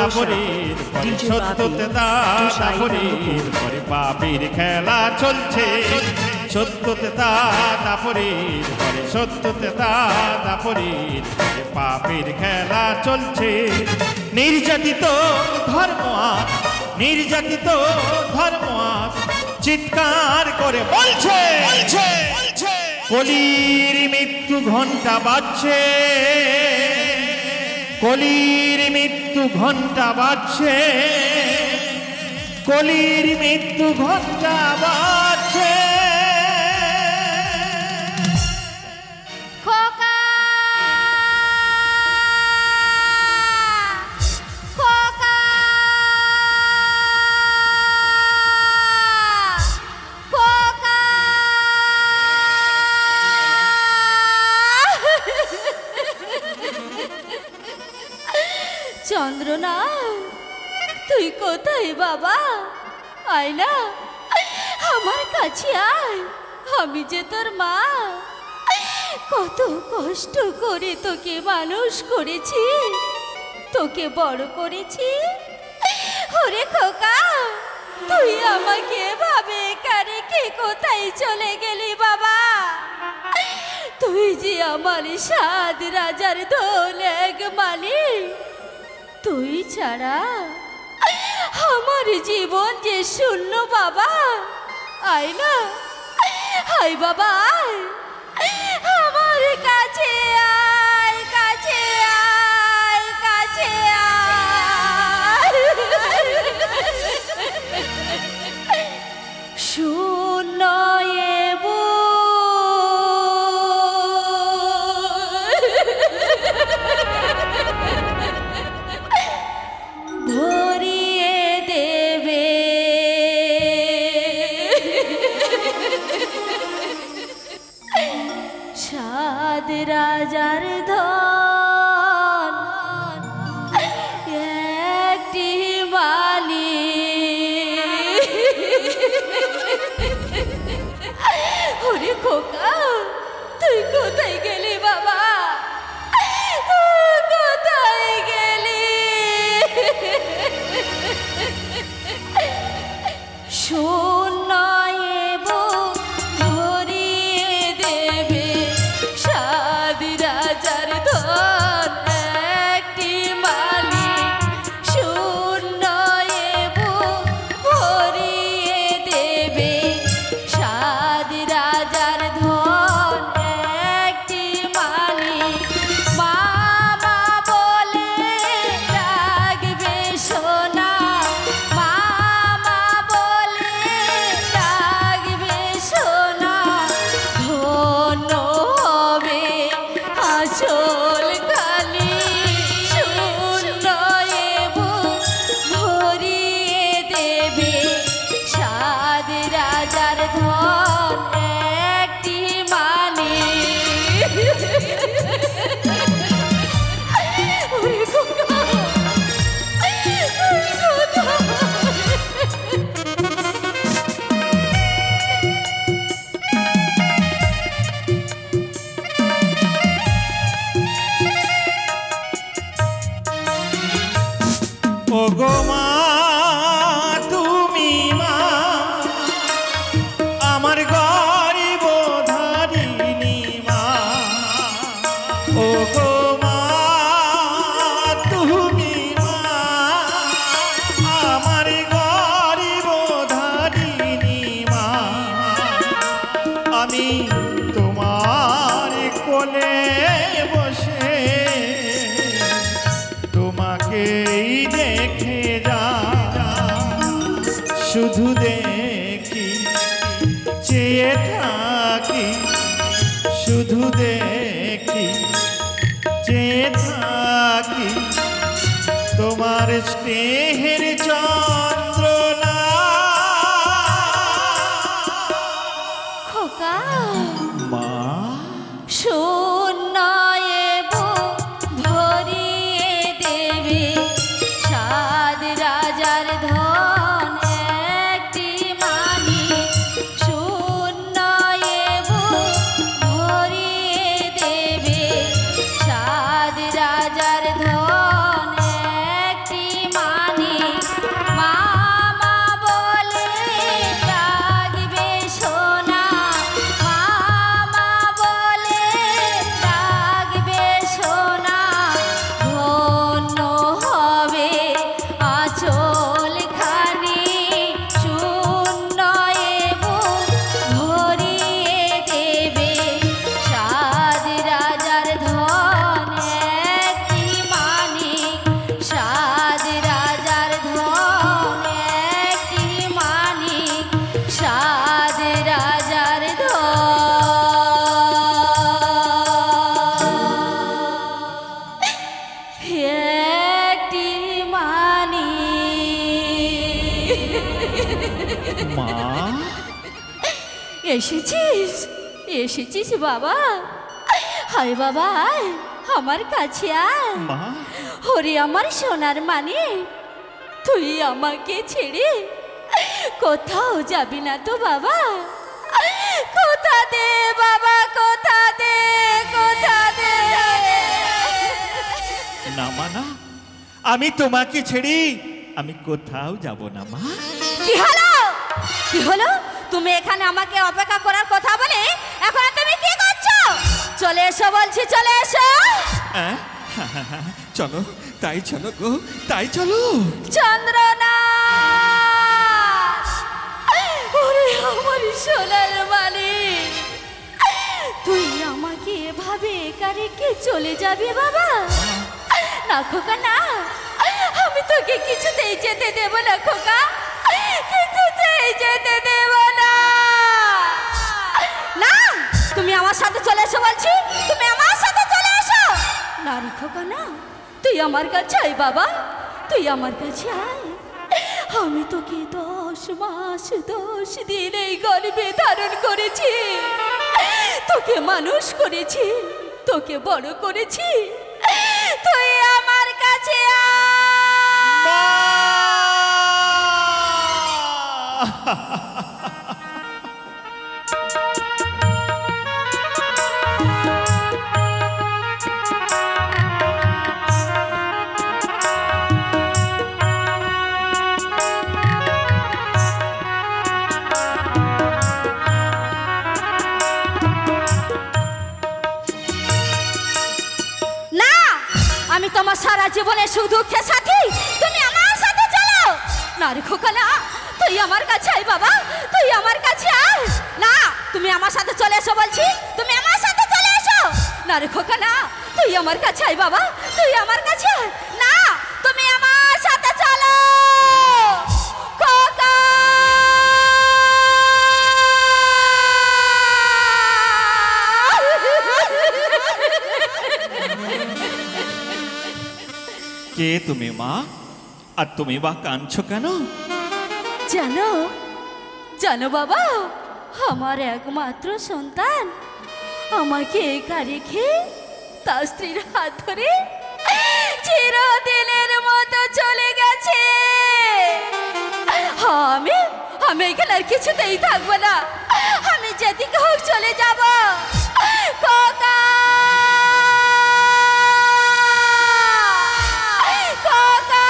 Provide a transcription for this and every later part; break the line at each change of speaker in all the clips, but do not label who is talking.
দাপরের পরে সত্যতে দাপরের পরে পাপের খেলা চলছে সত্যতে দাপরের পরে সত্যতে দাপরের পরে পাপের খেলা চলছে নির্যাতিত ধর্ম নির্যাতিত ধর্ম চিৎকার করে বলছে কলির মৃত্যু ঘণ্টা বাজছে কলির মৃত্যু ঘণ্টা বাজছে কলির মৃত্যু ঘণ্টা বাজছে
চন্দ্রনা তুই কোথায় বাবা আয় না আমার কাছে আয় আমি যে তোর মা কত কষ্ট করে তোকে মানুষ করেছি তোকে বড় করেছি ওরে খোকা তুই আমাকে এভাবে একা রেখে কোথায় চলে গেলি বাবা তুই যে আমার 7 রাজার দোল এক মালিক তুই ছাড়া আমার জীবন যে শূন্য বাবা আয় না আয় বাবা আয় আমার কাছে আয় কাছে আয় কাছে আয় শূন্য ভরিয়ে দেবে সাত রাজার ধন একটি মালি ওরে খোকা তুই কোথায় গেলি বাবা তুই কোথায় গেলি শূন্য ভরিয়ে দেবে 7 রাজার ধন একটি মালিক শূন্য ভরিয়ে দেবে 7 রাজার ধন একটি মালিক মামা বলে ডাকবে সোনা মামা বলে ডাকবে সোনা ধন্য হবে আঁচল খালি শূন্য ভরিয়ে দেবে 7 রাজার ধন একটি মালিক ওরে খোকা তুই কোথায়
ও গো মা তুমি মা আমার গরিব ধারিণী মা ও গো মা তুমি মা আমার গরিব ধারিণী মা আমি তোমার কোলে বসে তোমাকেই দেখে যা শুধু দেখি চেয়ে থাকি শুধু দেখি চেয়ে থাকি তোমার স্নেহের চন্দ্রনা
খোকা
মা
শূন্য ভরিয়ে দেবে 7 রাজার ধন একটি মালিক শূন্য ভরিয়ে দেবে 7 রাজার ধন একটি এসেছিস এসেছিস বাবা, হায় বাবা আয় আমার কাছে আয়।
মা
ওরে আমার সোনার মানে, তুই আমাকে ছেড়ে কোথাও যাবি না তো বাবা? কোথা দে বাবা, কোথা দে, কোথা দে।
না মা না, আমি তোমাকে ছেড়ে আমি কোথাও যাব না মা।
কি হলো, কি হলো? তুমি এখানে আমাকে অপেক্ষা করার কথা বলে এখন তুমি কি করছো? চলে এসো বলছি, চলে এসো।
হ্যাঁ, চলো, তাই চলো গো, তাই চলো।
চন্দ্রনা, ওরে আমার সোনার মালিক, তুই আমাকে এভাবে একা রেখে চলে যাবি বাবা? না খোকা না, আমি তোকে কিছুতেই যেতে দেব না খোকা, কিছুতেই যেতে দেব না। না, তুমি আমার সাথে চলে এসো বলছি, তুমি আমার সাথে চলে এসো। না রে খোকা না, তুই আমার কাছে আয় বাবা, তুই আমার কাছে আয়। আমি তোকে 10 মাস 10 দিন এই গর্ভে ধারণ করেছি, তোকে মানুষ করেছি, তোকে বড় করেছি, তুই আমার কাছে না, আমি তোমার সারা জীবনে সুখ দুঃখের সাথী, তুমি আমার সাথে চলো। না রে খোকা না, তুই আমার কাছে আয় বাবা, তুই আমার কাছে আয়। না, তুমি আমার সাথে চলে এসো বলছি, তুমি আমার সাথে চলে এসো। না রে খোকা না, তুই আমার কাছে আয় বাবা, তুই আমার কাছে আয়। না, তুমি আমার সাথে চলো খোকা।
কে তুমি মা? আর তুমি বা কাঁদছো কেন?
জানো, জানো বাবা, আমার একমাত্র সন্তান আমাকে একা রেখে তার স্ত্রীর হাত ধরে চিরদিনের মতো চলে গেছে। আমি আমি এখানে আর কিছুতেই থাকবো না, আমি যেদিকে হোক চলে যাব। খোকা, খোকা,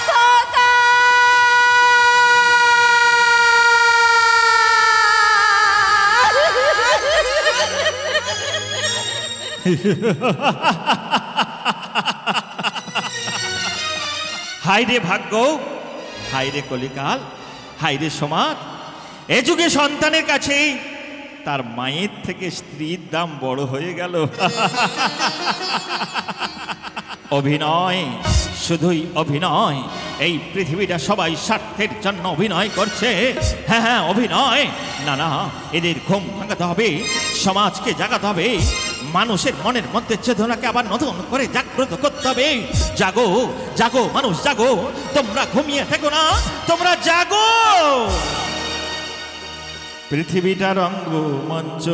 খোকা।
হায় রে ভাগ্য, হায় রে কলিকাল, হায় রে সমাজ। এ যুগে সন্তানের কাছে তার মায়ের থেকে স্ত্রীর দাম বড় হয়ে গেল। অভিনয়, শুধুই অভিনয়। এই পৃথিবীটা সবাই স্বার্থের জন্য অভিনয় করছে। হ্যাঁ হ্যাঁ, অভিনয়। না না, এদের ঘুম ভাঙাতে হবে, সমাজকে জাগাতে হবে, মানুষের মনের মধ্যে চেতনাকে আবার নতুন করে জাগ্রত করতে হবে। জাগো জাগো মানুষ জাগো, তোমরা ঘুমিয়ে থেকো না, তোমরা জাগো। পৃথিবীটা রঙ্গমঞ্চ,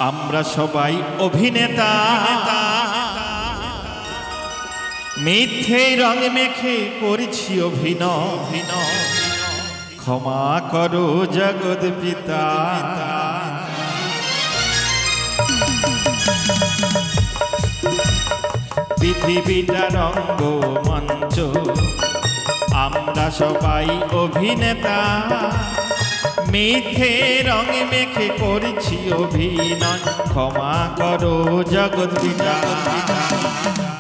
আমরা সবাই অভিনেতা, মিথ্যে রং মেখে করছি অভিনয়। ক্ষমা করো জগৎ পিতা। পৃথিবীটা রঙ্গমঞ্চ, আমরা সবাই অভিনেতা, মিথ্যে রং মেখে করছি অভিনয়। ক্ষমা করো জগৎ পিতা।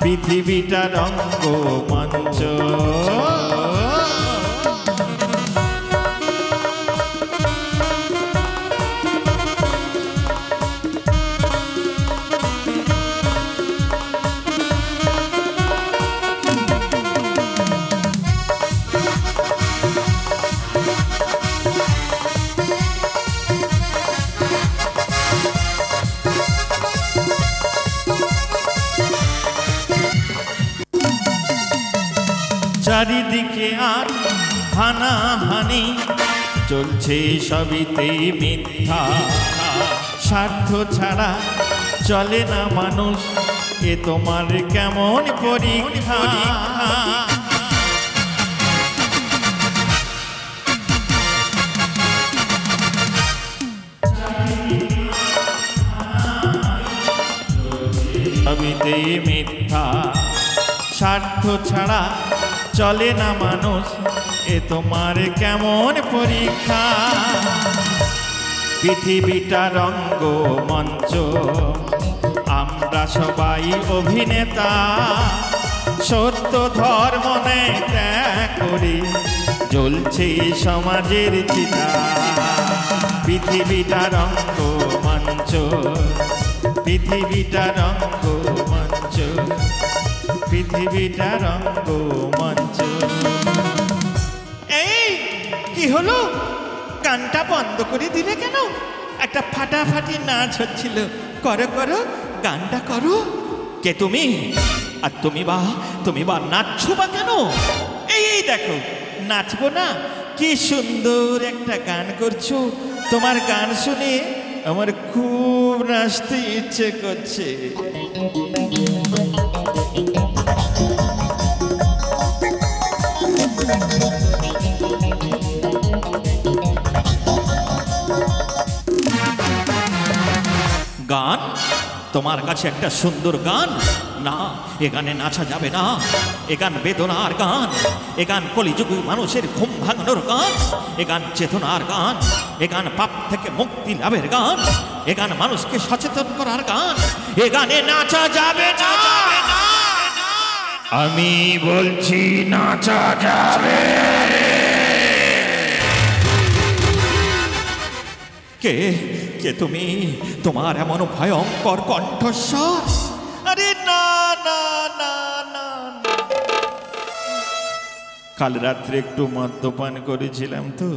পৃথিবীটা রঙ্গমঞ্চ। চারিদিকে আর হানাহানি চলছে সবিতে মিথ্যা স্বার্থ ছাড়া চলে না মানুষ এ তোমার কেমন পরীক্ষা সবিতে মিথ্যা স্বার্থ ছাড়া চলে না মানুষ এ তোমার কেমন পরীক্ষা পৃথিবীটা রঙ্গ মঞ্চ আমরা সবাই অভিনেতা সত্য ধর্ম ত্যাগ করি জ্বলছে সমাজের চিতা পৃথিবীটা রঙ্গ মঞ্চ পৃথিবীটা রঙ্গ মঞ্চ পৃথিবীটা রঙ্গ মঞ্চ এই কি হলো গানটা বন্ধ করে দিলে কেন একটা ফাটাফাটি নাচ হচ্ছিল করো করো গানটা করো কে তুমি আর তুমি বা নাচছো বা কেন এই দেখো নাচবো না কি সুন্দর একটা গান করছো তোমার গান শুনে আমার খুব নাচতে ইচ্ছে করছে গান তোমার কাছে একটা সুন্দর গান না এ গানে নাচা যাবে না এ গান বেদনার গান এ গান কলিযুগী মানুষের ঘুম ভাঙানোর গান এ গান চেতনার গান এ গান পাপ থেকে মুক্তি লাভের গান এ গান মানুষকে সচেতন করার গান এ গানে নাচা যাবে না আমি বলছি নাচা যাবে কে কে তুমি তোমার এমন ভয়ঙ্কর কণ্ঠস্বর আরে না না না না কাল রাত্রে একটু মদ্যপান করেছিলাম তো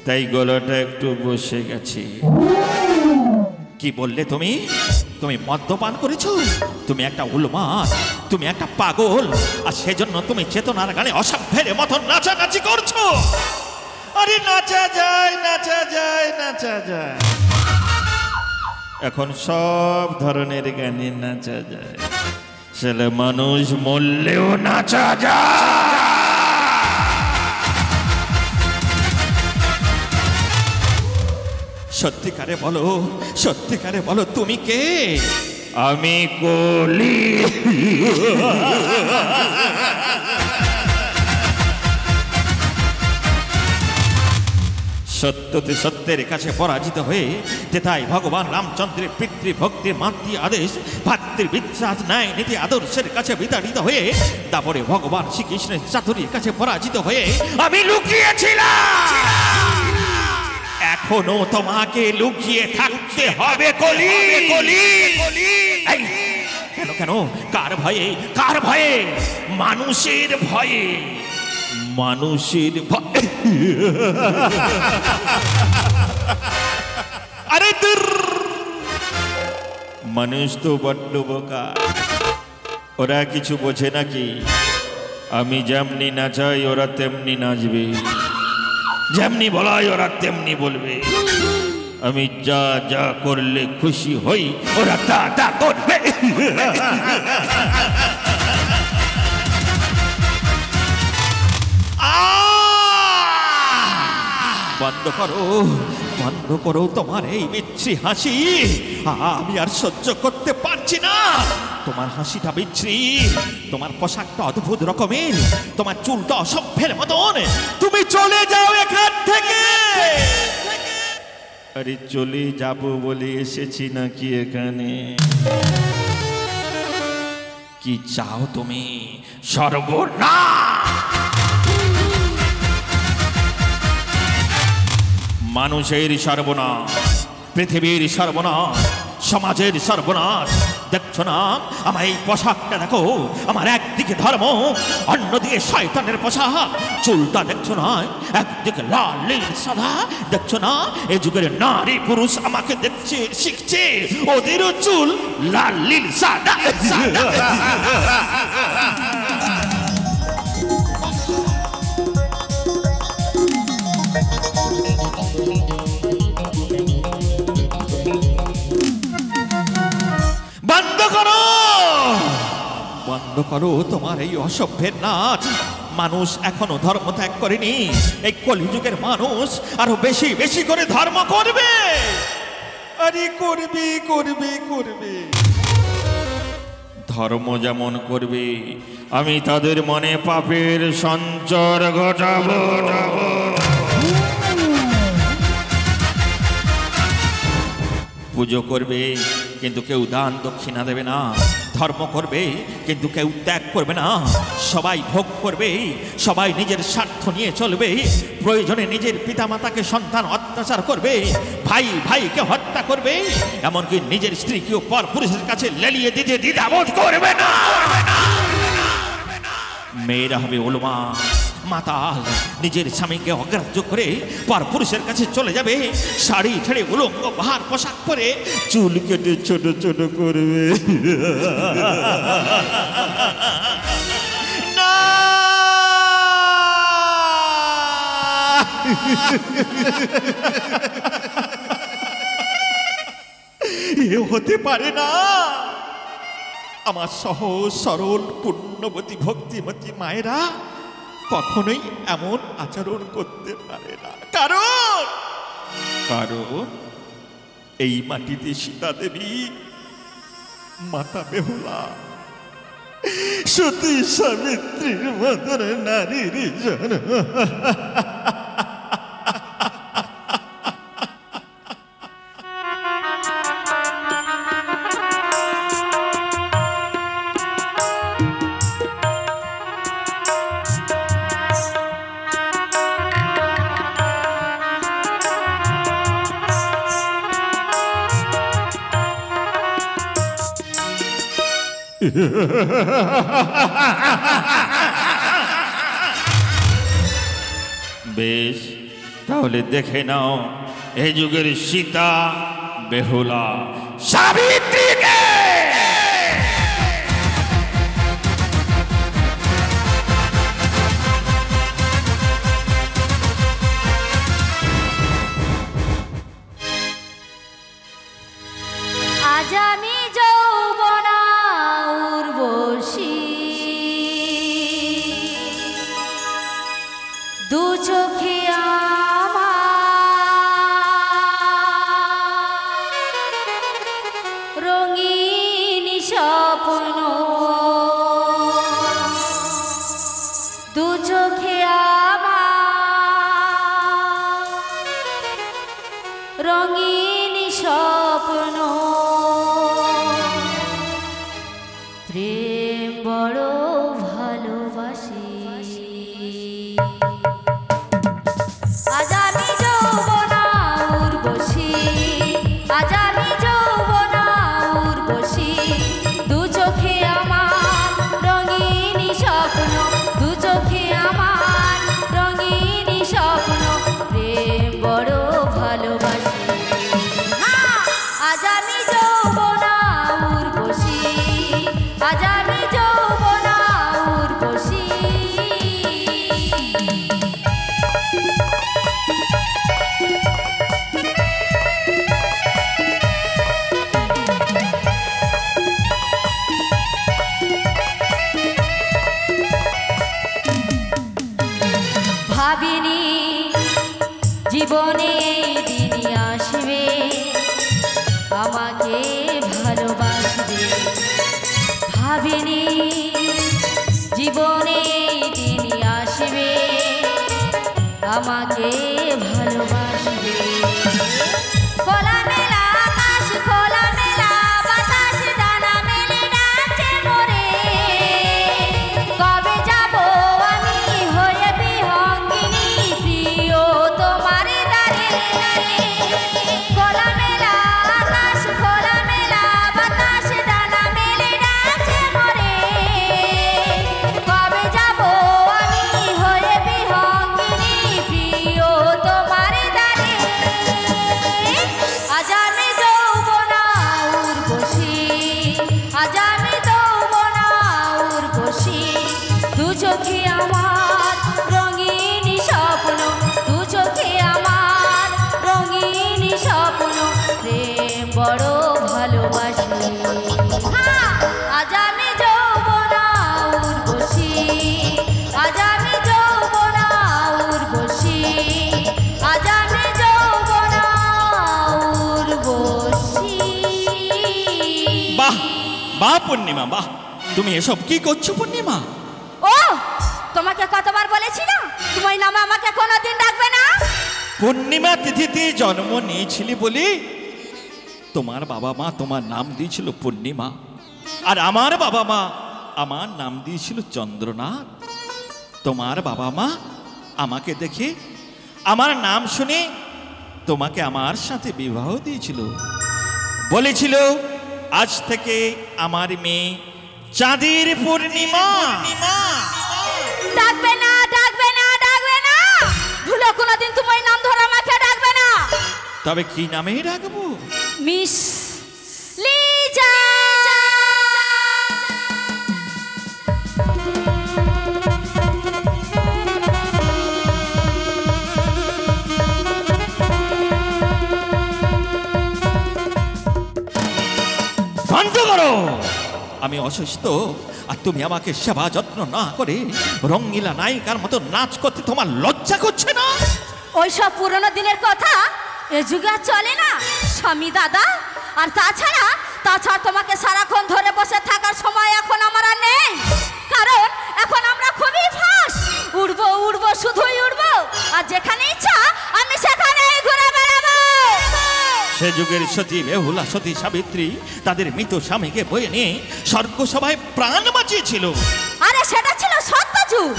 তাই গলাটা একটু বসে গেছে কি বললে তুমি তুমি মদ্যপান করেছো তুমি একটা উন্মাদ তুমি একটা পাগল আর সেজন্য তুমি চেতনার গানে অসভ্যের মতো নাচানাচি করছো আরে নাচা যায় নাচা যায় নাচা যায় এখন সব ধরনের গানে নাচা যায় ছেলে মানুষ মরলেও নাচা যায় সত্যিকারে বলো তুমি কে আমি কলি সত্যতে সত্যের কাছে পরাজিত হয়ে তেতাই ভগবান রামচন্দ্রের পিতৃভক্তির মাতৃ আদেশ ভাতৃ বিশ্বাস ন্যায় নীতি আদর্শের কাছে বিতাড়িত হয়ে তারপরে ভগবান শ্রীকৃষ্ণের চাতুরীর কাছে পরাজিত হয়ে আমি লুকিয়েছিলাম এখনো তোমাকে লুকিয়ে থাকতে হবে কলি কেন কেন কার ভয়ে মানুষের ভয়ে আরে মানুষ তো বড্ড বোকা ওরা কিছু বোঝে নাকি আমি যেমনি নাচাই ওরা তেমনি নাচবে যেমনি বলাই ওরা তেমনি বলবে আমি যা যা করলে খুশি হই ওরা তা তা করবে বন্ধ করো তোমার এই বিচ্ছিরি হাসি আমি আর সহ্য করতে পারছি না তোমার হাসিটা বিচ্ছিরি তোমার পোশাকটা অদ্ভুত রকমের তোমার চুলটা অসভ্যের মতন তুমি চলে যাও এখান থেকে আরে চলে যাব বলে এসেছি নাকি এখানে কি চাও তুমি সর্বনাশ মানুষের সর্বনাশ পৃথিবীর সর্বনাশ সমাজের সর্বনাশ দেখছো না আমার এই পোশাকটা দেখো আমার একদিকে ধর্ম অন্যদিকে শয়তানের পোশাক চুলটা দেখছো না একদিকে লাল নীল সাদা দেখছো না এই যুগের নারী পুরুষ আমাকে দেখছে শিখছে ওদেরও চুল লাল নীল সাদা বন্ধ করো তোমার এই অসভ্যের নাচ। মানুষ এখনো ধর্ম ত্যাগ করেনি, এই কলিযুগের মানুষ আরো বেশি বেশি করে ধর্ম করবে। আরে করবে করবে করবে, ধর্ম যেমন করবে আমি তাদের মনে পাপের সঞ্চার ঘটাবো। পুজো করবে কিন্তু কেউ দান দক্ষিণা দেবে না, ধর্ম করবে কিন্তু কেউ ত্যাগ করবে না, সবাই ভোগ করবে, সবাই নিজের স্বার্থ নিয়ে চলবে, প্রয়োজনে নিজের পিতামাতাকে সন্তান অত্যাচার করবে, ভাই ভাইকে হত্যা করবে, এমনকি নিজের স্ত্রীকেও পর পুরুষের কাছে লেলিয়ে দিতে দ্বিধাবোধ করবে না। মেয়েরা হবে উলমা মাতাল, নিজের স্বামীকে অগ্রাহ্য করে পর পুরুষের কাছে চলে যাবে, শাড়ি ছেড়ে উলঙ্গ বাহার পোশাক পরে চুল কেটে ছোট ছোট করবে। না, এ হতে পারে না। আমার সহজ সরল পুণ্যবতী ভক্তিমতী মায়েরা কখনোই এমন আচরণ করতে পারে না, কারণ এই মাটিতে সীতা দেবী, মাতা বেহুলা, সতী সাবিত্রীর মতন নারীর জন্ম। বেশ, তাহলে দেখে নাও এই যুগের সীতা বেহুলা সাবিত্রীকে।
আজ আমি যৌবনা উর্বশী, দু চোখে আমার রঙিন স্বপ্ন, দু চোখে আমার রঙিন স্বপ্ন, প্রেম বড় ভালোবাসি। আজ আমি যৌবনা উর্বশী, আজ আমি যৌবনা উর্বশী, দু চোখে আমার রঙিন স্বপ্ন, দু চোখে আমার রঙিন স্বপ্ন, প্রেম বড় ভালোবাসি। আজ আমি যৌবনা উর্বশী, আজ আমি যৌবনা উর্বশী। ভাবিনি জীবনে দিন আসবে আমাকে ভালোবাসবে, ভাবিনি জীবনে দিন আসবে আমাকে ভালোবাসবে। খোলা মেলা আকাশ, খোলা মেলা বাতাস, ডানা মেলে ডাকছে মোরে, কবে যাব আমি হয়ে বিহঙ্গিনী প্রিয় তোমার দ্বারে। খোলা মেলা আকাশ, খোলা মেলা বাতাস, ডানা মেলে ডাকছে মোরে, কবে যাব আমি হয়ে বিহঙ্গিনী প্রিয় তোমার দ্বারে। আজ আমি যৌবনা উর্বশী, আজ আমি যৌবনা উর্বশী, দু চোখে আমার রঙিন স্বপ্ন, দু চোখে আমার রঙিন স্বপ্ন, প্রেম বড় ভালোবাসি। আজ আমি যৌবনা
বাহ পূর্ণিমা বাহ, তুমি এসব কি করছো পূর্ণিমা?
ও তোমাকে কতবার বলেছি না তুমি ওই নামে আমাকে কোনোদিন ডাকবে না।
পূর্ণিমা তিথিতে জন্ম নিয়েছিলি বলি তোমার বাবা মা তোমার নাম দিয়েছিল পূর্ণিমা, আর আমার বাবা মা আমার নাম দিয়েছিল চন্দ্রনাথ। তোমার বাবা মা আমাকে দেখে আমার নাম শুনে তোমাকে আমার সাথে বিবাহ দিয়েছিল, বলেছিল আজ থেকে আমার মেয়ে চাঁদের পূর্ণিমা।
ডাকবে না ডাকবে না ডাকবে না, ভুলে কোনোদিন তুমি ওই নাম ধরে আমাকে ডাকবে না।
তবে কি নামে রাখবো?
মিস লিজা।
বন্ধ করো, আমি অসুস্থ আর তুমি আমাকে সেবা যত্ন না করে রঙ্গিলা নায়িকার মতো নাচ করতে তোমার লজ্জা করছে না?
ওইসব পুরনো দিনের কথা এ যুগে আর চলে না স্বামী দাদা। আর তাছাড়া তোমাকে সারাক্ষণ ধরে বসে থাকার সময় এখন আমার আর নেই, কারণ এখন আমরা খুবই ফাস্ট, উড়বো উড়বো শুধুই উড়বো, আর যেখানে ইচ্ছা আমি সেখানেই ঘুরে বেড়াবো।
সে যুগের সতী বেহুলা, সতী সাবিত্রী তাদের মৃত স্বামীকে বয়ে নিয়ে স্বর্গ সভায় প্রাণ বাঁচিয়েছিল।
আরে সেটা ছিল সত্যযুগ।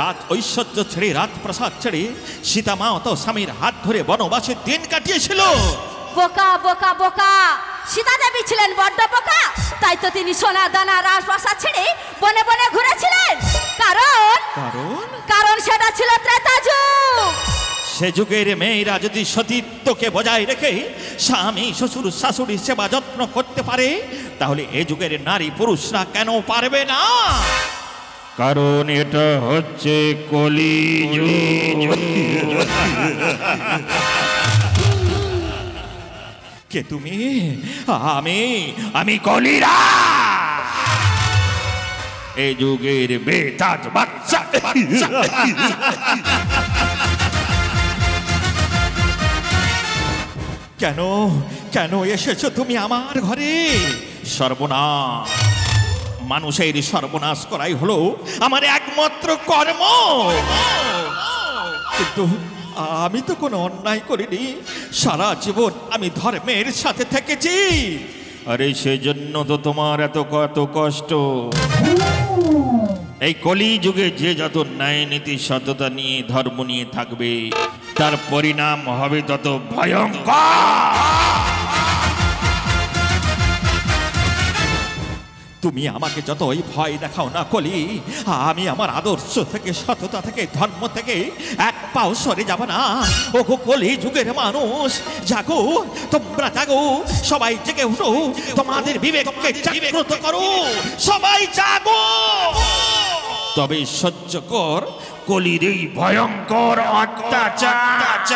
রাত ঐশ্বর্য ছেড়ে, রাত প্রসাদ ছেড়ে সীতা মা তো স্বামীর হাত ধরে বনবাসে দিন কাটিয়েছিল।
বোকা বোকা বোকা, সীতা দেবী ছিলেন বড্ড বোকা, তাই তো তিনি সোনা দানা রাজপ্রাসাদ ছেড়ে বনে বনে ঘুরেছিলেন। কারণ
কারণ
কারণ সেটা ছিল ত্রেতা যুগ।
সে যুগের মেয়েরা যদি সতীত্বকে বজায় রেখে স্বামী শ্বশুর শাশুড়ি সেবা যত্ন করতে পারে, তাহলে এ যুগের নারী পুরুষরা কেন পারবে না?
কারণ এটা হচ্ছে কলিযুগ।
কে তুমি? আমি কলিরা, এই যুগের বেতাজ বাচ্চা। কেন কেন এসেছো তুমি আমার ঘরে? সর্বনাশ, মানুষের সর্বনাশ করাই হলো আমার একমাত্র কর্ম। কিন্তু আমি তো কোনো অন্যায় করিনি, সারা জীবন আমি ধর্মের সাথে থেকেছি।
আরে সেজন্য তো তোমার এত কষ্ট।
এই কলি যুগে যে যত ন্যায় নীতি সততা নিয়ে ধর্ম নিয়ে থাকবে, তার পরিণাম হবে তত ভয়ঙ্কর। তুমি আমাকে যতই ভয় দেখাও না কলি, আমি আমার আদর্শ থেকে, সততা থেকে, ধর্ম থেকে এক পাও সরে যাব না। ও কলি যুগের মানুষ, জাগো, তোমরা জাগো, সবাই জেগে উঠো, তোমাদের বিবেককে জাগ্রত করো, সবাই জাগো। তবে সহ্য কর কলির এই ভয়ঙ্কর অত্যাচার।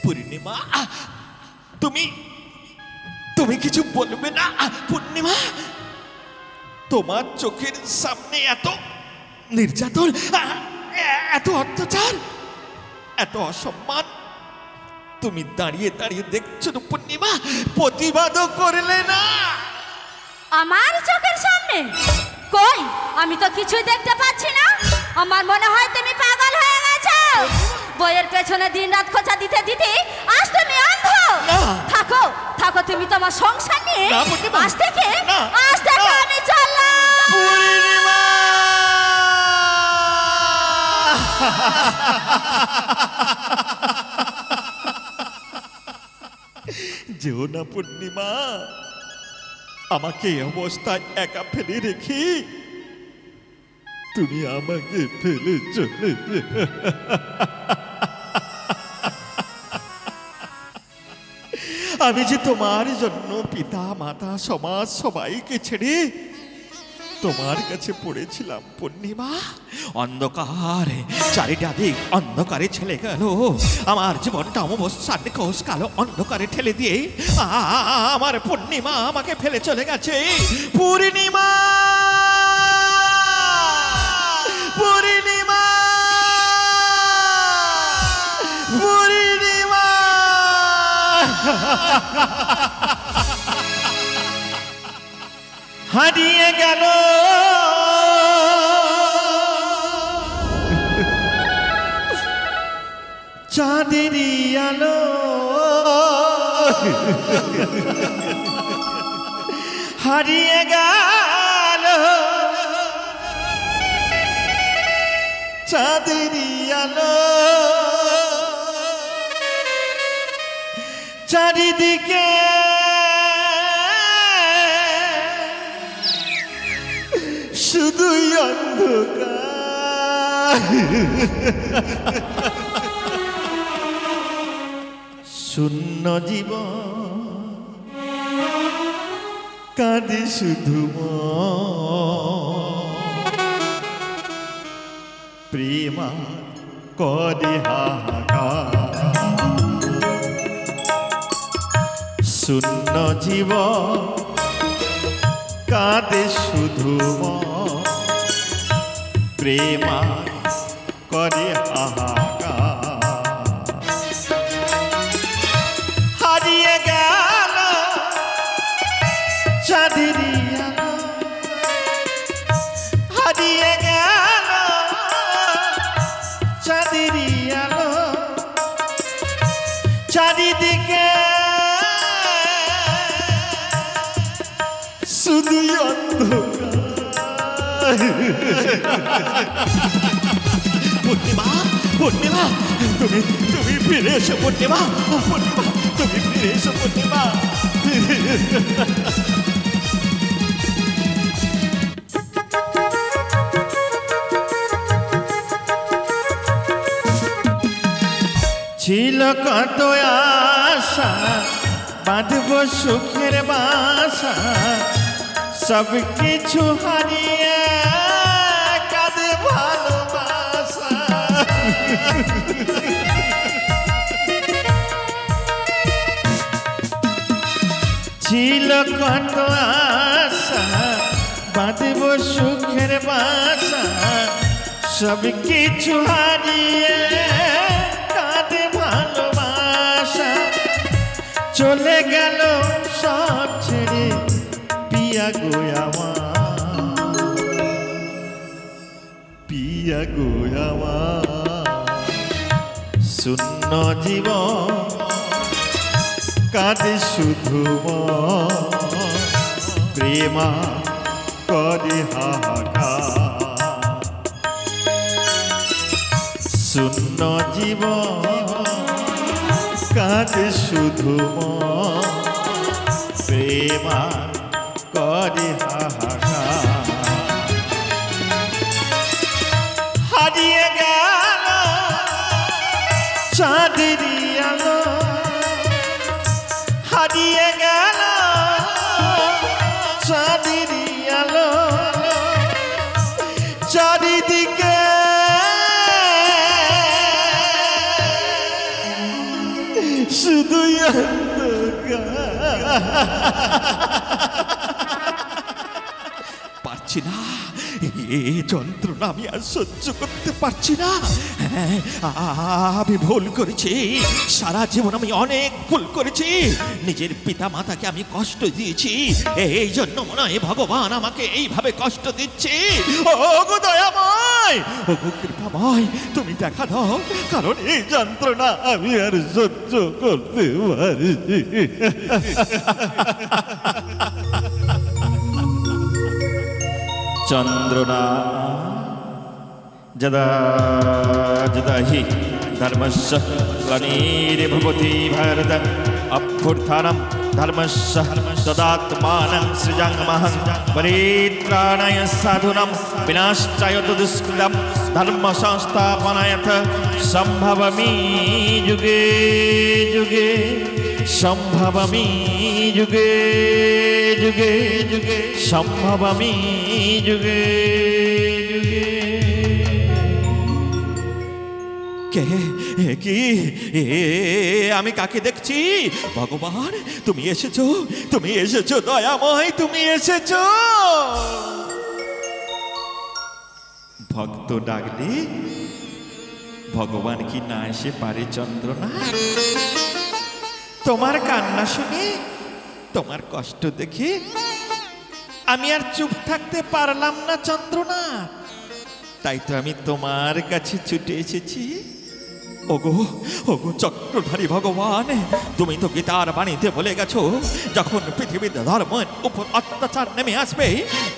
পূর্ণিমা, তুমি কিছু বলবে না? পূর্ণিমা, তোমার চোখের সামনে এত নির্যাতন, এত অত্যাচার, এত অসম্মান তুমি দাঁড়িয়ে দাঁড়িয়ে দেখছো না পূর্ণিমা? প্রতিবাদও করলে না।
আমার চোখের সামনে কই? আমি তো কিছুই দেখতে পাচ্ছি না। আমার মনে হয় তুমি পাগল হয়ে গেছো। বইয়ের পেছনে দিনরাত খোঁচা দিতে দিতে আজ তুমি অন্ধ। থাকো থাকো, তুমি তোমার সংসার নিয়ে। আজ থেকে আমি চললাম।
পূর্ণিমা, যেও না পূর্ণিমা, আমাকে এই অবস্থায় একা ফেলে রেখে তুমি আমাকে ফেলে চলে। আমি যে তোমার জন্য পিতা মাতা সমাজ সবাইকে ছেড়ে তোমার কাছে পড়েছিলাম পূর্ণিমা। অন্ধকার চারিটা দিক অন্ধকারে ছেলে গেল, আমার জীবনটা অমাবস্যার নিখোঁজ কালো অন্ধকারে ঠেলে দিয়ে আমার পূর্ণিমা আমাকে ফেলে চলে গেছে। পূর্ণিমা, পূর্ণিমা, পূর্ণিমা। হারিয়ে গেল চাঁদেরই আলো, হারিয়ে গেল চাঁদেরই আলো, চারিদিকে শুধুই অন্ধকার। শূন্য জীবন কাঁদে শুধু প্রেমা করে হাহাকার। শূন্য জীবন কাঁদে শুধু প্রেমা করে হাহাকার। হারিয়ে গেল চাঁদেরই আলো, হারিয়ে গেল চাঁদেরই আলো, চারিদিকে শুধুই অন্ধকার। পূর্ণিমা, পূর্ণিমা, তুমি তুমি ফিরে এসো পূর্ণিমা, পূর্ণিমা, তুমি ফিরে এসো পূর্ণিমা। ছিল কত আশা, বাঁধব সুখের বাসা, সব কিছু হারিয়ে কাঁদে ভালোবাসা। ছিল কত আশা, বাঁধব সুখের বাসা, সব কিছু হারিয়ে কাঁদে ভালোবাসা। চলে গেল সব ছেড়ে পিয়া গো আমার, পিয়া গো আমার। শূন্য জীবন কাঁদে শুধু প্রেমা করে হাহাকার। শূন্য জীবন কাঁদে শুধু প্রেমা করে হাহাকার। হারিয়ে গেল চাঁদেরই আলো, হারিয়ে গেল চাঁদেরই আলো, চারিদিকে শুধুই অন্ধকার। পারছি না, এই যন্ত্রণা আমি আর সহ্য করতে পারছি না। আমি ভুল করেছি, সারা জীবন আমি অনেক ভুল করেছি। নিজের পিতা মাতাকে আমি কষ্ট দিয়েছি, এই জন্য মনে হয় ভগবান আমাকে এইভাবে কষ্ট দিচ্ছে। ও গো দয়াময়, ও গো কৃপাময়, তুমি দেখা দাও, কারণ এই যন্ত্রণা আমি আর সহ্য করতে পারি। চন্দ্রনা যদা যদা হি ধর্মস্য গ্লানির্ভবতি ভারত অভ্যুত্থাनं ধর্মস্য তদাত্মাनं সৃজাম্যহং পরিত্রাণায় সাধুনাং বিনাশায় দুষ্কৃতং ধর্ম সংস্থাপনায় সম্ভবামি যুগে যুগে, সম্ভবামি যুগে যুগে যুগে সম্ভবামি যুগে যুগে। কে কি আমি কাকে দেখছি? ভগবান তুমি এসেছো, তুমি এসেছো দয়াময়, তুমি এসেছো। ভক্ত ডাকলে ভগবান কি না এসে পারে চন্দ্রনা? তোমার কান্না শুনে, তোমার কষ্ট দেখে আমি আর চুপ থাকতে পারলাম না চন্দ্রনা। তাই তো আমি তোমার কাছে ছুটে এসেছি। ওগো ওগো চক্রধারী ভগবান, তুমি তো গীতার বাণীতে বলে গেছো যখন পৃথিবীর ধর্মের উপর অত্যাচার নেমে আসবে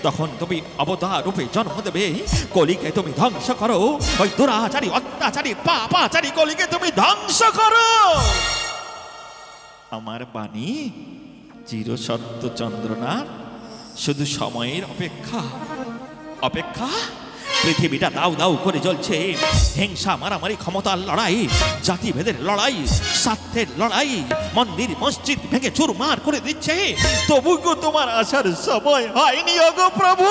তখন তুমি অবতার রূপে জন্ম দেবে। কলিকে তুমি ধ্বংস করো, ওই দুরাচারী অত্যাচারী পাপাচারী কলিকে তুমি ধ্বংস করো। আমার বাণী চিরসত্য চন্দ্রনাথ, শুধু সময়ের অপেক্ষা অপেক্ষা। পৃথিবীটা দাউ দাউ করে জ্বলছে, হিংসা মারামারি ক্ষমতার লড়াই, জাতিভেদের লড়াই, স্বার্থের লড়াই, মন্দির মসজিদ ভেঙে চুরমার করে দিচ্ছে। তবুও তোমার আসার সময় হয়নি ওগো প্রভু।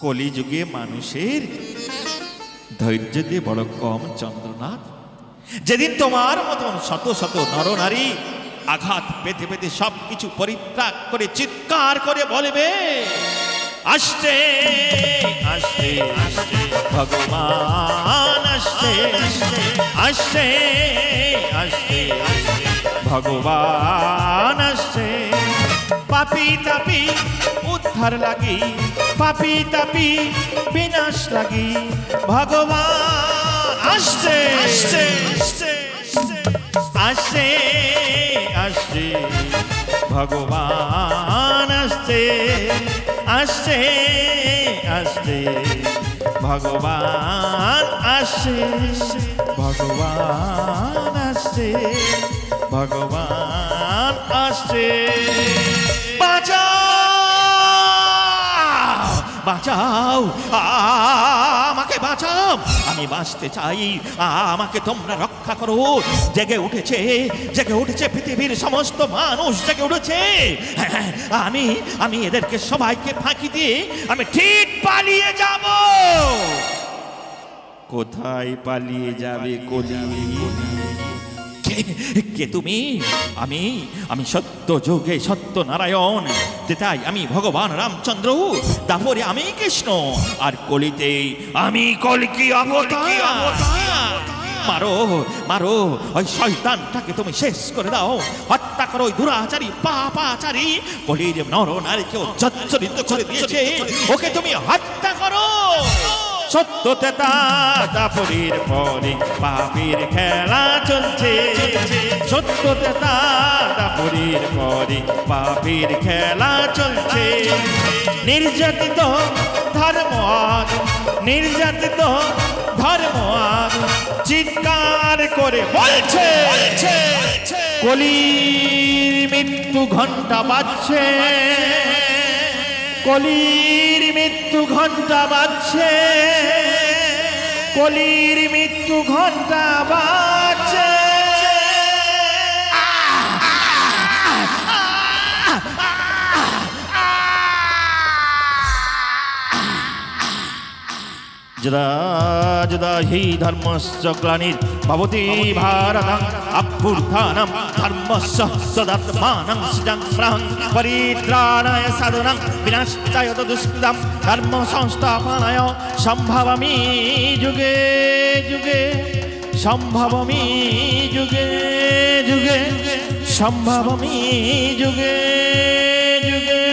কলিযুগে মানুষের ধৈর্য দিয়ে বড় কম চন্দ্রনাথ। যেদিন তোমার মতন শত শত নরনারী আঘাত পেতে পেতে সবকিছু পরিত্যাগ করে চিৎকার করে বলবে আসছে আসছে আসছে ভগবান, আসছে আসছে আসছে ভগবান, আসছে পাপি তাপি উদ্ধার লাগি, পাপি তাপি বিনাশ লাগি ভগবান আসছে আসছে আসছে আসছে ভগবান, আসছে আসছে আসছে ভগবান, আসছে ভগবান, আসছে ভগবান, আসছে। বাঁচাও বাঁচাও আমাকে বাঁচাও, আমি বাঁচতে চাই, আমাকে তোমরা রক্ষা করো। জেগে উঠেছে পৃথিবীর সমস্ত মানুষ জেগে উঠেছে। আমি এদেরকে সবাইকে ফাঁকি দিয়ে আমি ঠিক পালিয়ে যাব। কোথায় পালিয়ে যাবে কলি? কে তুমি? আমি সত্য যোগে সত্য নারায়ণ, তাই আমি ভগবান রামচন্দ্র, তারপরে আমি কৃষ্ণ, আর কলিতে আমি কলকি অবতার। মারো মারো ওই শয়তানটাকে তুমি শেষ করে দাও, হত্যা করো ওই দুরাচারী পাপাচারী কলির নর নারীকেও জর্জরিত করে দিয়েছে, ওকে তুমি হত্যা করো। সত্যতে দাপুরীর পরে পাপীর খেলা চলছে, সত্যতে দাপুরীর পরে পাপীর খেলা চলছে। নির্যাতিত ধর্ম আজ, নির্যাতিত ধর্ম আজ চিৎকার করে বলছে কলির মৃত্যু ঘণ্টা বাজছে, কলির মৃত্যু ঘণ্টা বাজছে, কলির মৃত্যু ঘণ্টা বাজছে। যদা যদা হি ধর্মস্য গ্লানির ভবতি ভারতং অভ্যুত্থানম ধর্মস্য সদাত্মানং সৃজং পরিত্রাণায় সাধুনাং বিনাশায় দুষ্কৃতং ধর্ম সংস্থাপনায় সম্ভবামি যুগে যুগে, সম্ভবামি যুগে যুগে, সম্ভবামি যুগে যুগে।